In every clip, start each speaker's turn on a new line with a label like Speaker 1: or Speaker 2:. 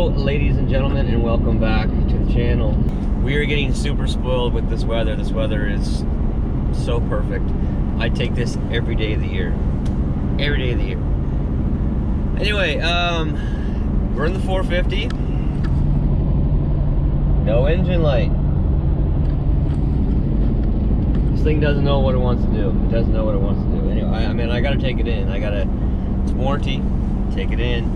Speaker 1: Hello ladies and gentlemen, and welcome back to the channel. We are getting super spoiled with this weather. This weather is so perfect. I take this every day of the year. Every day of the year. Anyway, we're in the 450. No engine light. This thing doesn't know what it wants to do. It doesn't know what it wants to do. Anyway, I mean, I gotta take it in. It's warranty, take it in,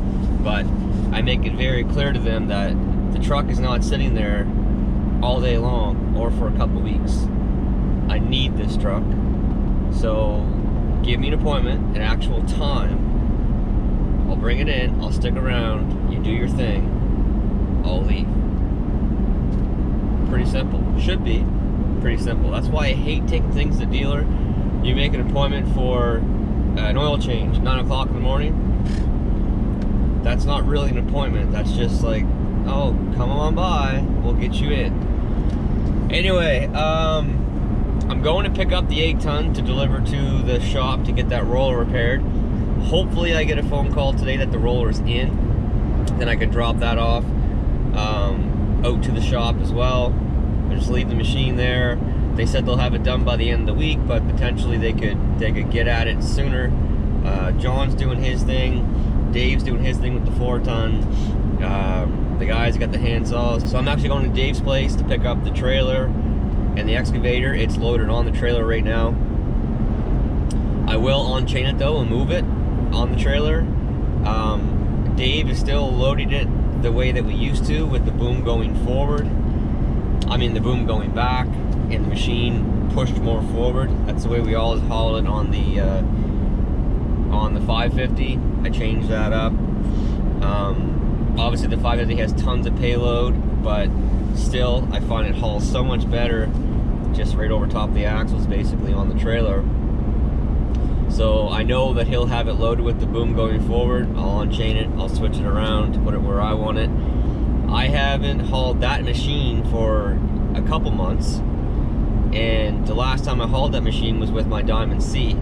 Speaker 1: but I make it very clear to them that the truck is not sitting there all day long or for a couple weeks. I need this truck. So give me an appointment, an actual time. I'll bring it in, I'll stick around, you do your thing, I'll leave. Pretty simple. Should be pretty simple. That's why I hate taking things to the dealer. You make an appointment for an oil change, 9 o'clock in the morning. That's not really an appointment. That's just like, oh, come on by, we'll get you in. Anyway, I'm going to pick up the 8-ton to deliver to the shop to get that roller repaired. Hopefully I get a phone call today that the roller is in. Then I can drop that off out to the shop as well. I'll just leave the machine there. They said they'll have it done by the end of the week, but potentially they could get at it sooner. John's doing his thing. Dave's doing his thing with the 4-ton. The guys got the handsaws. So I'm actually going to Dave's place to pick up the trailer and the excavator. It's loaded on the trailer right now. I will unchain it though and move it on the trailer. Dave is still loading it the way that we used to, with the boom going forward. I mean the boom going back and the machine pushed more forward. That's the way we always haul it on the 550. I changed that up. Obviously the 550 has tons of payload, but still I find it hauls so much better just right over top of the axles, basically on the trailer. So I know that he'll have it loaded with the boom going forward. I'll unchain it, I'll switch it around to put it where I want it. I haven't hauled that machine for a couple months, and the last time I hauled that machine was with my Diamond C.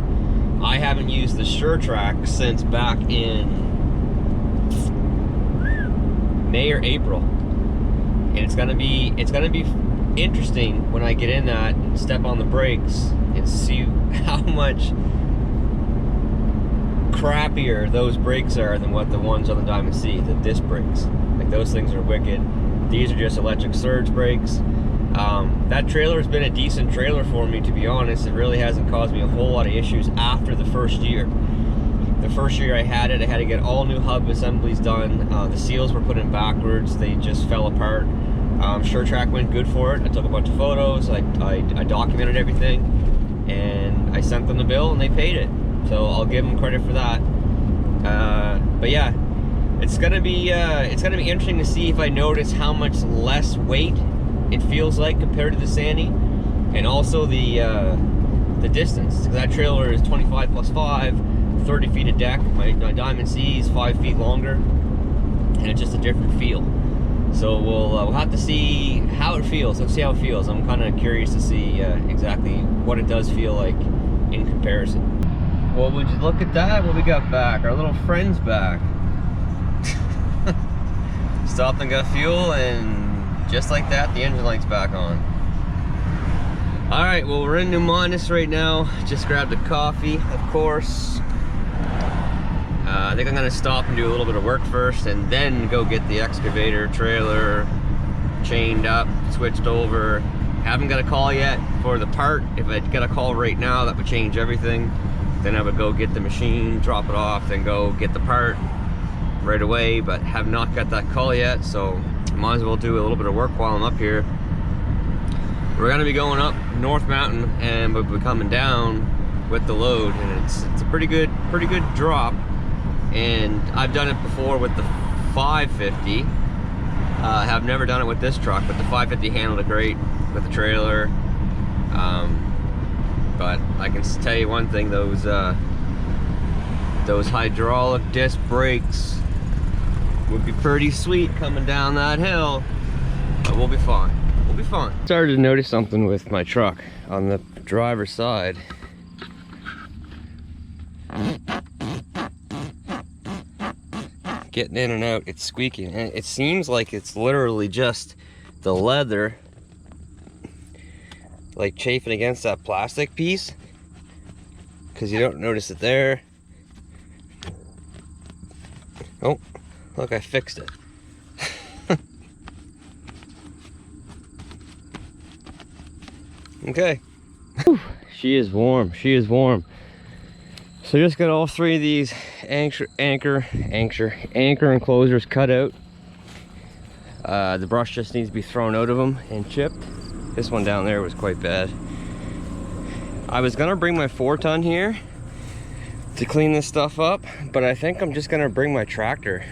Speaker 1: I haven't used the Suretrac since back in May or April, and it's gonna be interesting when I get in that, step on the brakes, and see how much crappier those brakes are than what the ones on the Diamond C, the disc brakes. Like, those things are wicked. These are just electric surge brakes. That trailer has been a decent trailer for me, to be honest. It really hasn't caused me a whole lot of issues after the first year. The first year I had it, I had to get all new hub assemblies done. The seals were put in backwards. They just fell apart. Suretrac went good for it. I took a bunch of photos. I documented everything, and I sent them the bill, and they paid it. So I'll give them credit for that. But yeah, it's gonna be interesting to see if I notice how much less weight it feels like compared to the Sandy, and also the distance. That trailer is 25 plus 5, 30 feet of deck. My Diamond C is 5 feet longer, and it's just a different feel. So we'll have to see how it feels. Let's see how it feels. I'm kind of curious to see exactly what it does feel like in comparison. Well, would you look at that? What we got back? Our little friend's back. Stopped and got fuel, and just like that, the engine light's back on. Alright, well, we're in New Minas right now. Just grabbed a coffee, of course. I think I'm gonna stop and do a little bit of work first, and then go get the excavator trailer chained up, switched over. Haven't got a call yet for the part. If I get a call right now, that would change everything. Then I would go get the machine, drop it off, then go get the part right away, but have not got that call yet, so might as well do a little bit of work while I'm up here. We're gonna be going up North Mountain, and we'll be coming down with the load, and it's a pretty good drop. And I've done it before with the 550. I have never done it with this truck, but the 550 handled it great with the trailer. But I can tell you one thing: those hydraulic disc brakes would be pretty sweet coming down that hill, but we'll be fine. We'll be fine. Started to notice something with my truck on the driver's side. getting in and out, it's squeaking, and it seems like it's literally just the leather like chafing against that plastic piece, because you don't notice it there. Oh, look, I fixed it. Okay. Whew. She is warm, she is warm. So just got all three of these anchor enclosures cut out. The brush just needs to be thrown out of them and chipped. This one down there was quite bad. I was gonna bring my 4-ton here to clean this stuff up, but I think I'm just gonna bring my tractor,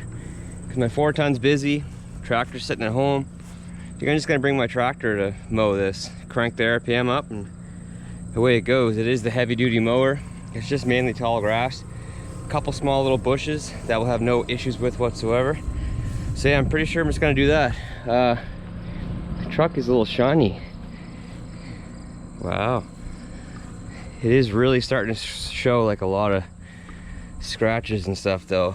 Speaker 1: because my 4-ton's busy, tractor's sitting at home. I think I'm just gonna bring my tractor to mow this, crank the RPM up, and away it goes. It is the heavy duty mower. It's just mainly tall grass, a couple small little bushes that will have no issues with whatsoever. So yeah, I'm pretty sure I'm just gonna do that. The truck is a little shiny. Wow. It is really starting to show like a lot of scratches and stuff though.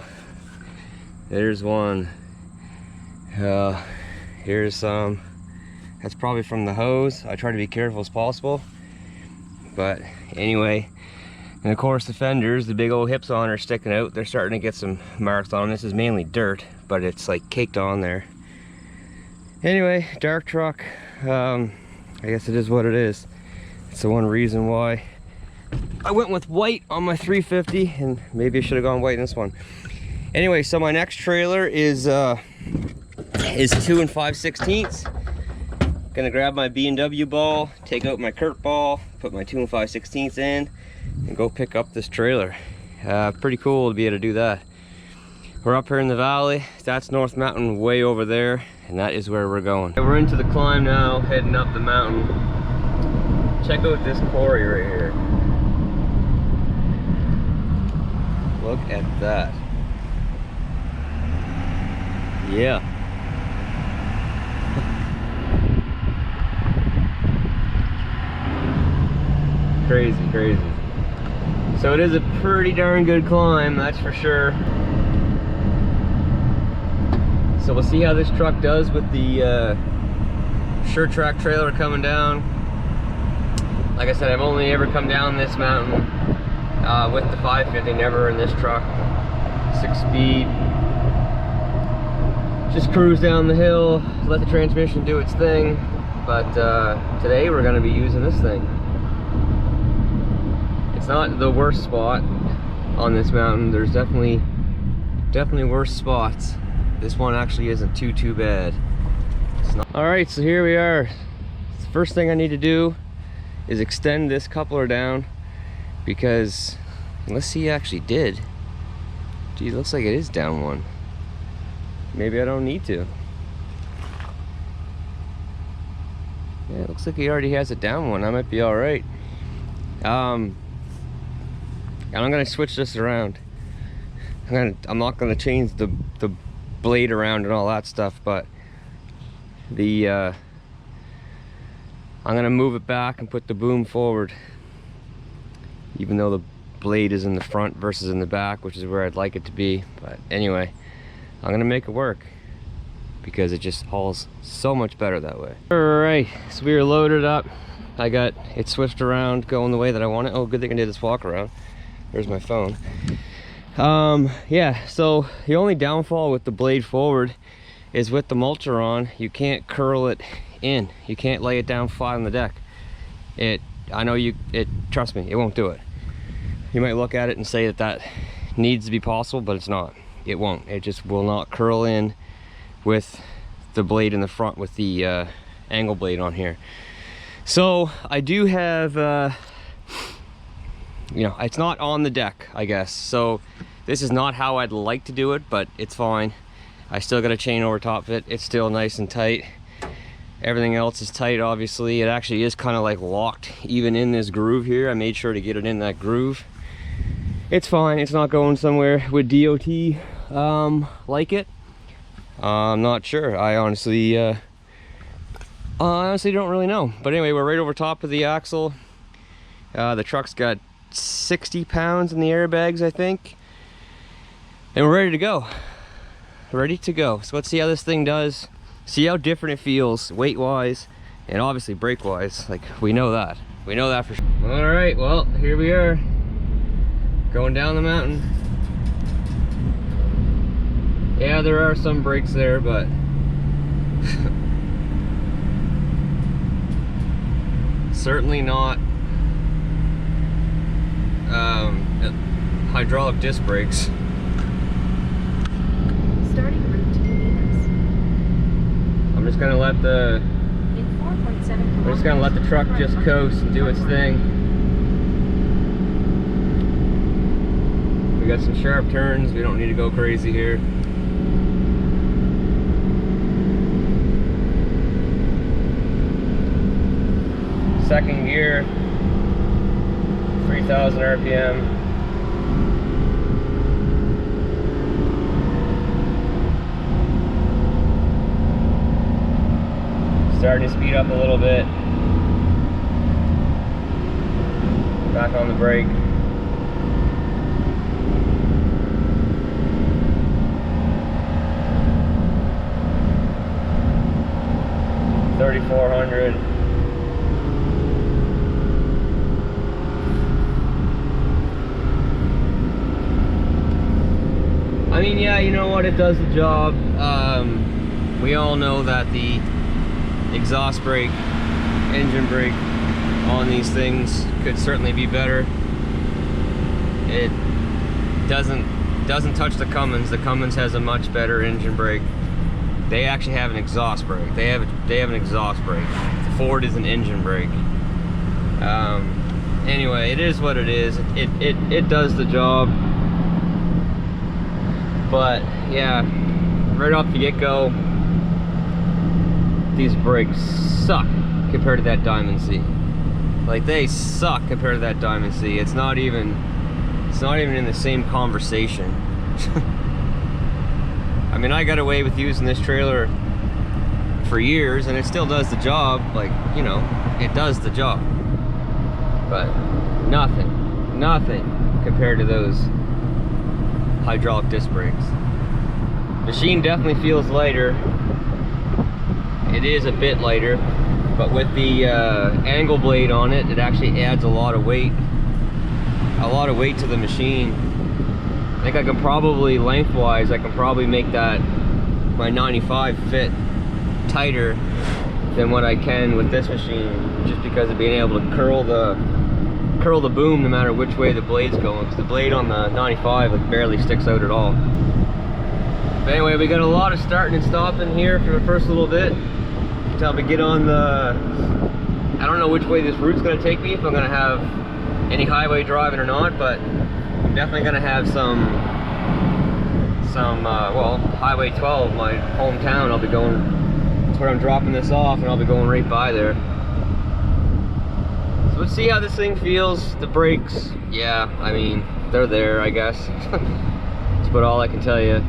Speaker 1: There's one. Here's some. That's probably from the hose. I try to be careful as possible. But anyway, and of course the fenders, the big old hips on are sticking out. They're starting to get some marks on them. This is mainly dirt, but it's like caked on there. Anyway, dark truck. I guess it is what it is. It's the one reason why I went with white on my 350, and maybe I should have gone white in this one. Anyway, so my next trailer is 2 5/16. Gonna grab my B&W ball, take out my Kurt ball, put my 2 5/16 in, and go pick up this trailer. Pretty cool to be able to do that. We're up here in the valley. That's North Mountain way over there, and that is where we're going. We're into the climb now, heading up the mountain. Check out this quarry right here. Look at that. Yeah. Crazy, crazy. So it is a pretty darn good climb, that's for sure. So we'll see how this truck does with the Suretrac trailer coming down. Like I said, I've only ever come down this mountain with the 550, never in this truck. 6-speed. Just cruise down the hill, let the transmission do its thing. But today we're going to be using this thing. It's not the worst spot on this mountain. There's definitely worse spots. This one actually isn't too bad. Alright, so here we are. The first thing I need to do is extend this coupler down, because let's see, he actually did. Gee, it looks like it is down one. Maybe I don't need to. Yeah, it looks like he already has it down one. I might be alright. And I'm gonna switch this around. I'm not gonna change the blade around and all that stuff, but I'm gonna move it back and put the boom forward, even though the blade is in the front versus in the back, which is where I'd like it to be. But anyway, I'm gonna make it work because it just hauls so much better that way. All right, so we are loaded up. I got it switched around, going the way that I want it. Oh, good thing I did this walk around. There's my phone. Yeah, so the only downfall with the blade forward is with the mulcher on, you can't curl it in. You can't lay it down flat on the deck. Trust me, it won't do it. You might look at it and say that needs to be possible, but it's not. It won't. It just will not curl in with the blade in the front with the angle blade on here. So I do have, it's not on the deck, I guess. So this is not how I'd like to do it, but it's fine. I still got a chain over top of it. It's still nice and tight. Everything else is tight, obviously. It actually is kind of like locked even in this groove here. I made sure to get it in that groove. It's fine. It's not going somewhere. Would DOT like it? I'm not sure. I honestly don't really know. But anyway, we're right over top of the axle. The truck's got 60 pounds in the airbags, I think. And we're ready to go. ready to go. So let's see how this thing does. See how different it feels weight-wise and obviously brake-wise. Like, we know that. We know that for sure. All right, well, here we are. Going down the mountain. Yeah, there are some brakes there, but certainly not hydraulic disc brakes.
Speaker 2: Starting route to meters.
Speaker 1: I'm just gonna let the
Speaker 2: In 4.7
Speaker 1: we're just gonna let the truck just coast and do its thing. We got some sharp turns. We don't need to go crazy here. Second gear, 3,000 RPM. Starting to speed up a little bit. Back on the brake. $3,400. I mean, yeah, you know what? It does the job. We all know that the exhaust brake, engine brake on these things could certainly be better. It doesn't touch the Cummins. The Cummins has a much better engine brake. They actually have an exhaust brake. They have an exhaust brake. The Ford is an engine brake. Anyway, it is what it is. It does the job. But yeah, right off the get-go, these brakes suck compared to that Diamond C. Like, they suck compared to that Diamond C. It's not even in the same conversation. I mean, I got away with using this trailer for years and it still does the job. Like, you know, it does the job. But nothing compared to those hydraulic disc brakes. Machine definitely feels lighter. It is a bit lighter, but with the angle blade on it, it actually adds a lot of weight to the machine. I think I can probably, lengthwise, I can probably make that my 95 fit tighter than what I can with this machine, just because of being able to curl the boom no matter which way the blade's going, because the blade on the 95 like barely sticks out at all. But anyway, we got a lot of starting and stopping here for the first little bit until we get on the, I don't know which way this route's going to take me, if I'm going to have any highway driving or not, but I'm definitely going to have some well, Highway 12, my hometown. I'll be going, that's where I'm dropping this off, and I'll be going right by there. So let's see how this thing feels. The brakes, yeah, I mean, they're there, I guess. That's about all I can tell you.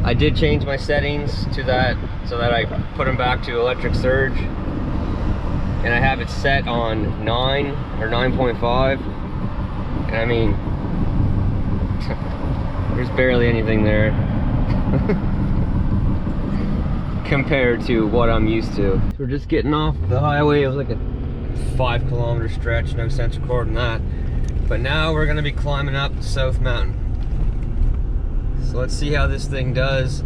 Speaker 1: I did change my settings to that, so that I put them back to electric surge, and I have it set on 9 or 9.5, and I mean, there's barely anything there compared to what I'm used to. So we're just getting off the highway. It was like a 5-kilometer stretch, no sense recording that, but now we're gonna be climbing up the South Mountain. So let's see how this thing does.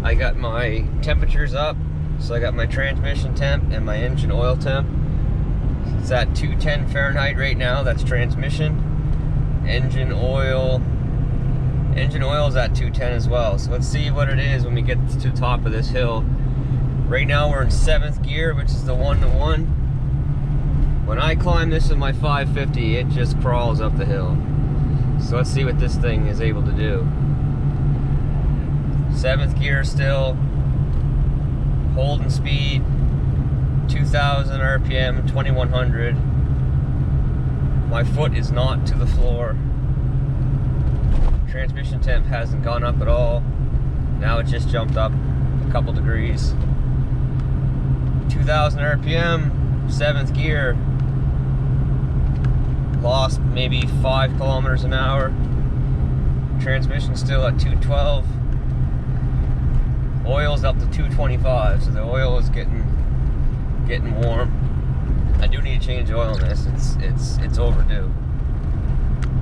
Speaker 1: I got my temperatures up, so I got my transmission temp and my engine oil temp. It's at 210 Fahrenheit right now. That's transmission. Engine oil is at 210 as well. So let's see what it is when we get to the top of this hill. Right now we're in 7th gear, which is the 1-to-1. When I climb this with my 550, it just crawls up the hill. So let's see what this thing is able to do. 7th gear still, holding speed, 2,000 RPM, 2,100. My foot is not to the floor. Transmission temp hasn't gone up at all. Now it just jumped up a couple degrees. 2,000 RPM, 7th gear. Lost maybe 5 kilometers an hour. Transmission still at 212. Oil's up to 225, so the oil is getting warm. I do need to change oil on this. It's overdue.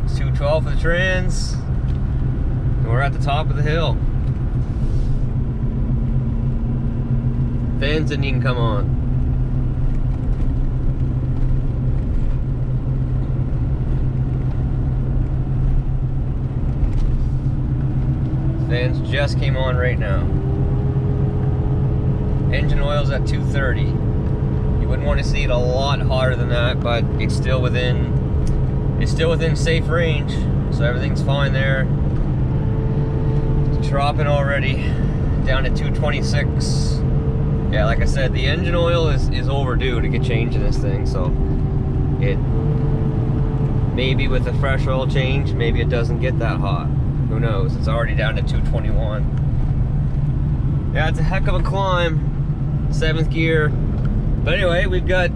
Speaker 1: It's 212 for the trans, and we're at the top of the hill. Fans didn't even come on. Fans just came on right now. Engine oil's at 230. You wouldn't want to see it a lot hotter than that, but it's still within safe range, so everything's fine there. It's dropping already down to 226. Yeah, like I said, the engine oil is overdue to get changed in this thing, so it maybe with a fresh oil change, maybe it doesn't get that hot. Who knows? It's already down to 221. Yeah, it's a heck of a climb. 7th gear. But anyway, we've got,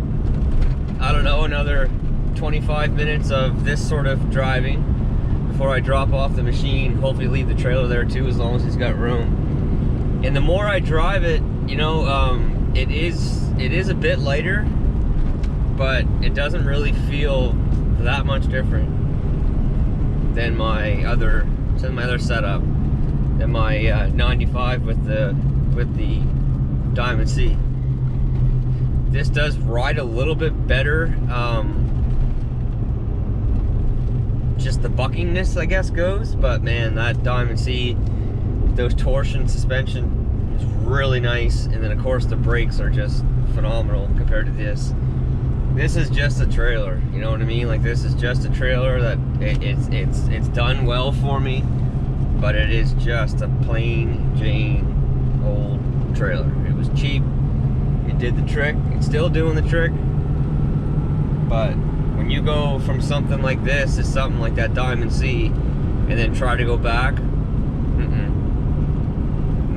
Speaker 1: I don't know, another 25 minutes of this sort of driving before I drop off the machine. Hopefully leave the trailer there too, as long as he's got room. And the more I drive it, you know, it is a bit lighter, but it doesn't really feel that much different than my other setup, than my 95 with the Diamond C. This does ride a little bit better. Just the buckingness, I guess, goes. But man, that Diamond C, those torsion suspension is really nice. And then of course the brakes are just phenomenal compared to this. This is just a trailer, you know what I mean? Like, this is just a trailer that it's done well for me, but it is just a plain Jane old trailer. It was cheap. It did the trick. It's still doing the trick. But when you go from something like this to something like that Diamond C, and then try to go back,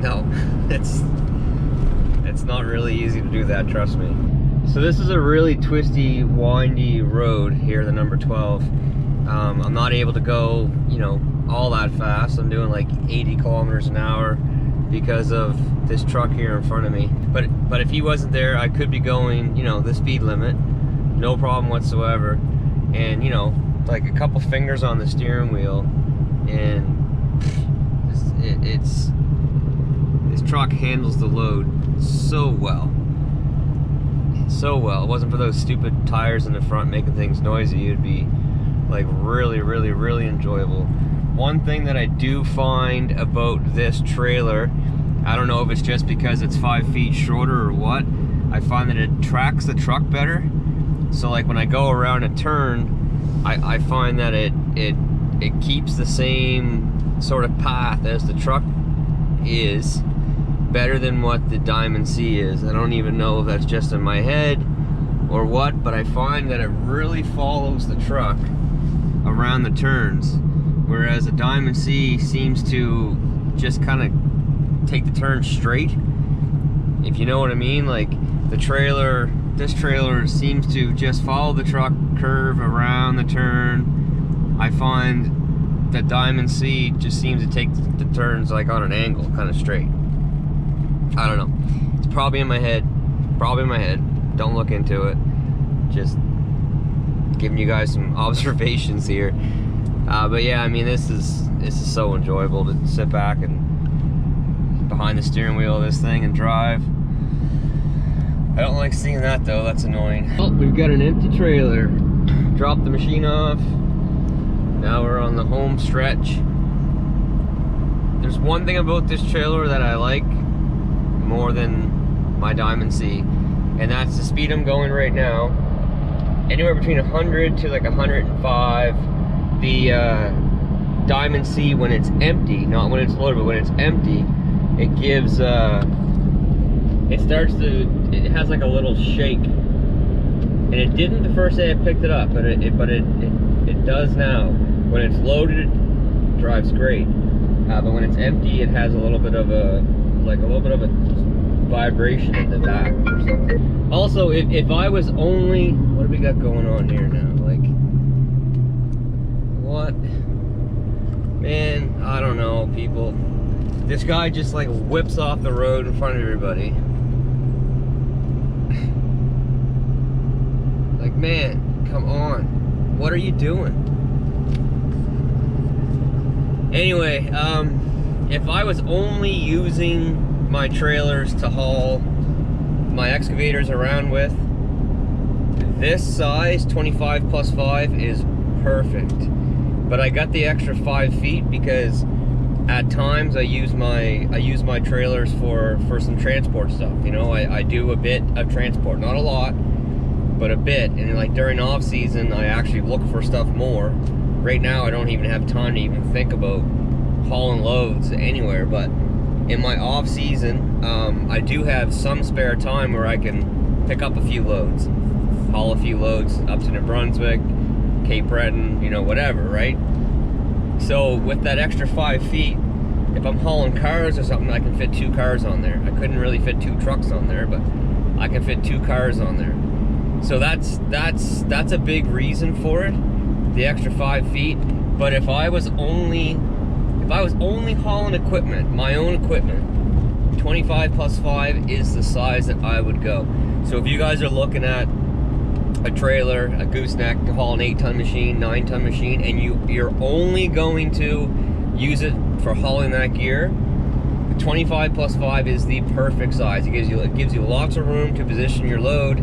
Speaker 1: no, it's not really easy to do that. Trust me. So this is a really twisty, windy road here, the number 12. I'm not able to go, you know, all that fast. I'm doing like 80 kilometers an hour because of this truck here in front of me. But if he wasn't there, I could be going, you know, the speed limit, no problem whatsoever. And, you know, like a couple fingers on the steering wheel, and this truck handles the load so well. So well. It wasn't for those stupid tires in the front making things noisy, it'd be like really, really, really enjoyable. One thing that I do find about this trailer, I don't know if it's just because it's 5 feet shorter or what, I find that it tracks the truck better. So like when I go around a turn, I find that it keeps the same sort of path as the truck is, better than what the Diamond C is. I don't even know if that's just in my head or what, but I find that it really follows the truck around the turns, whereas a Diamond C seems to just kind of take the turn straight, if you know what I mean. Like this trailer seems to just follow the truck curve around the turn. I find that Diamond C just seems to take the turns like on an angle, kind of straight. I don't know. It's probably in my head. Don't look into it. Just giving you guys some observations here. But yeah, I mean, this is so enjoyable to sit back and behind the steering wheel of this thing and drive. I don't like seeing that though. That's annoying. Well, we've got an empty trailer. Dropped the machine off. Now we're on the home stretch. There's one thing about this trailer that I like more than my Diamond C, and that's the speed I'm going right now. Anywhere between 100 to like 105. The Diamond C, when it's empty, not when it's loaded, but when it's empty, it gives it has like a little shake, and it didn't the first day I picked it up, but it does now. When it's loaded, it drives great, but when it's empty, it has a little bit of a vibration in the back or something. Also, if I was only, what do we got going on here now? Like, what? Man, I don't know, people. This guy just like whips off the road in front of everybody. Like, man, come on. What are you doing? Anyway, if I was only using my trailers to haul my excavators around with, this size, 25 plus 5, is perfect. But I got the extra 5 feet because at times I use my trailers for some transport stuff. You know, I do a bit of transport, not a lot, but a bit. And like during off season, I actually look for stuff more. Right now, I don't even have time to even think about hauling loads anywhere. But in my off season, I do have some spare time where I can pick up a few loads, haul a few loads up to New Brunswick, Cape Breton, you know, whatever, right? So with that extra 5 feet, if I'm hauling cars or something, I can fit 2 cars on there. I couldn't really fit 2 trucks on there, but I can fit 2 cars on there. So that's a big reason for it, the extra 5 feet. But if I was only hauling equipment, my own equipment, 25 plus 5 is the size that I would go. So if you guys are looking at a trailer, a gooseneck to haul an 8-ton machine, 9-ton machine, and you're only going to use it for hauling that gear, the 25 plus 5 is the perfect size. It gives you lots of room to position your load.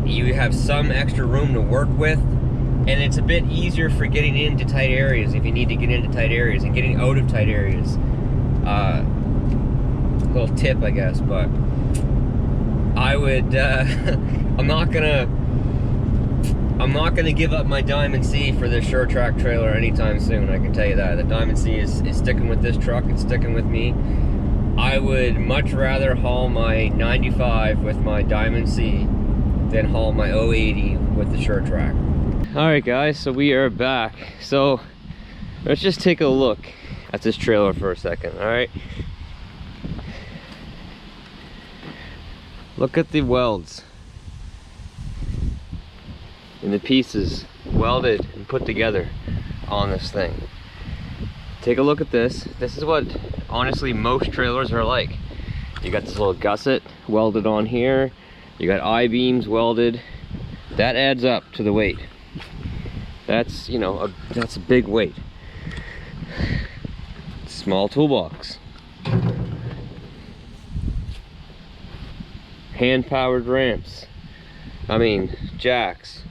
Speaker 1: You have some extra room to work with, and it's a bit easier for getting into tight areas if you need to get into tight areas and getting out of tight areas. Little tip, I guess, but I would I'm not gonna give up my Diamond C for this Suretrac trailer anytime soon. I can tell you that. The Diamond C is sticking with this truck. It's sticking with me. I would much rather haul my 95 with my Diamond C than haul my 080 with the Suretrac. All right, guys. So we are back. So let's just take a look at this trailer for a second. All right. Look at the welds and the pieces welded and put together on this thing. Take a look at this. This is what honestly most trailers are like. You got this little gusset welded on here. You got I-beams welded. That adds up to the weight. That's, you know, that's a big weight. Small toolbox. Hand-powered ramps. I mean, jacks.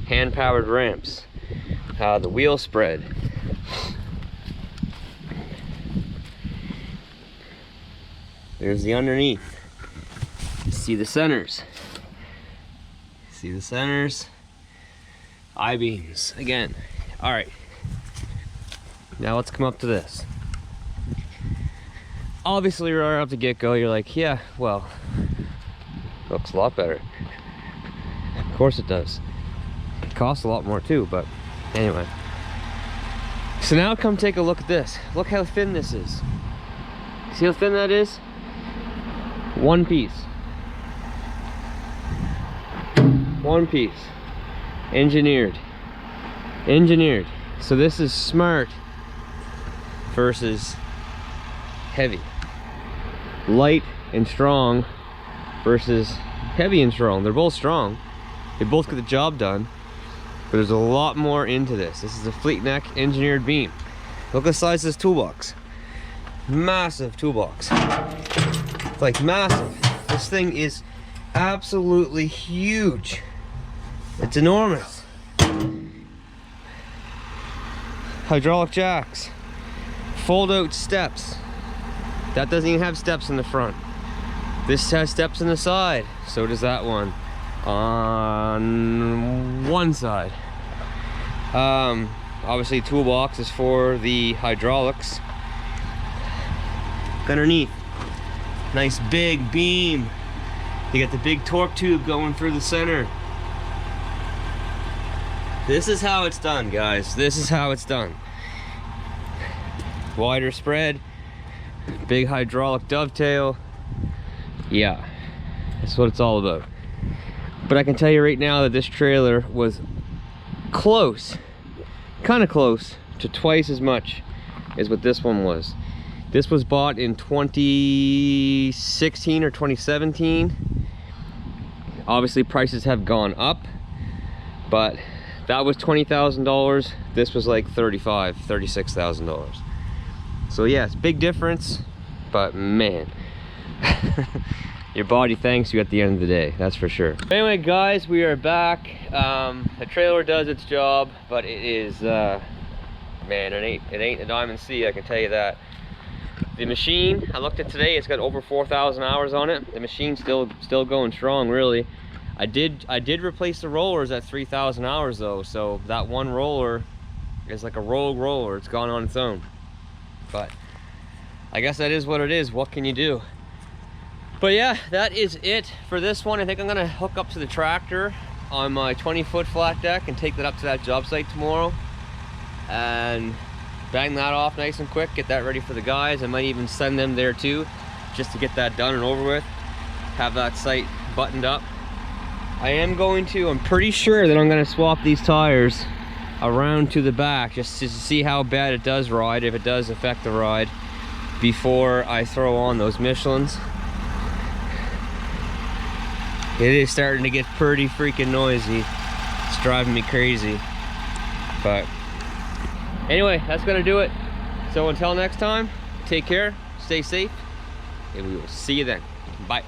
Speaker 1: Hand-powered ramps. The wheel spread. There's the underneath. See the centers. See the centers. I-beams again. All right. Now let's come up to this. Obviously, right off the get-go, you're like, yeah, well, looks a lot better. Of course it does. It costs a lot more too, but anyway. So now come take a look at this. Look how thin this is. See how thin that is? One piece. One piece. Engineered. Engineered. So this is smart versus heavy. Light and strong versus heavy and strong. They're both strong. They both get the job done. But there's a lot more into this. This is a fleet neck engineered beam. Look at the size of this toolbox. Massive toolbox. It's like massive. This thing is absolutely huge. It's enormous. Hydraulic jacks. Fold out steps. That doesn't even have steps in the front. This has steps in the side. So does that one. On one side. Obviously toolbox is for the hydraulics. Underneath, nice big beam. You got the big torque tube going through the center. This is how it's done, guys. This is how it's done. Wider spread, big hydraulic dovetail. Yeah, that's what it's all about. But I can tell you right now that this trailer was close, kind of close to twice as much is what this one was. This was bought in 2016 or 2017. Obviously prices have gone up, but that was $20,000. This was like $35,000, $36,000. So yeah, it's a big difference, but man, your body thanks you at the end of the day, that's for sure. Anyway guys, we are back. The trailer does its job, but it is, man, it ain't a diamond C, I can tell you that. The machine, I looked at today, it's got over 4,000 hours on it. The machine's still going strong, really. I did replace the rollers at 3,000 hours though, so that one roller is like a rogue roller. It's gone on its own. But I guess that is what it is. What can you do? But yeah, that is it for this one. I think I'm gonna hook up to the tractor on my 20-foot flat deck and take that up to that job site tomorrow and bang that off nice and quick, get that ready for the guys. I might even send them there too, just to get that done and over with, have that site buttoned up. I'm pretty sure that I'm gonna swap these tires around to the back just to see how bad it does ride, if it does affect the ride, before I throw on those Michelins. It is starting to get pretty freaking noisy. It's driving me crazy. But anyway, that's gonna do it. So until next time, take care, stay safe, and we will see you then. Bye.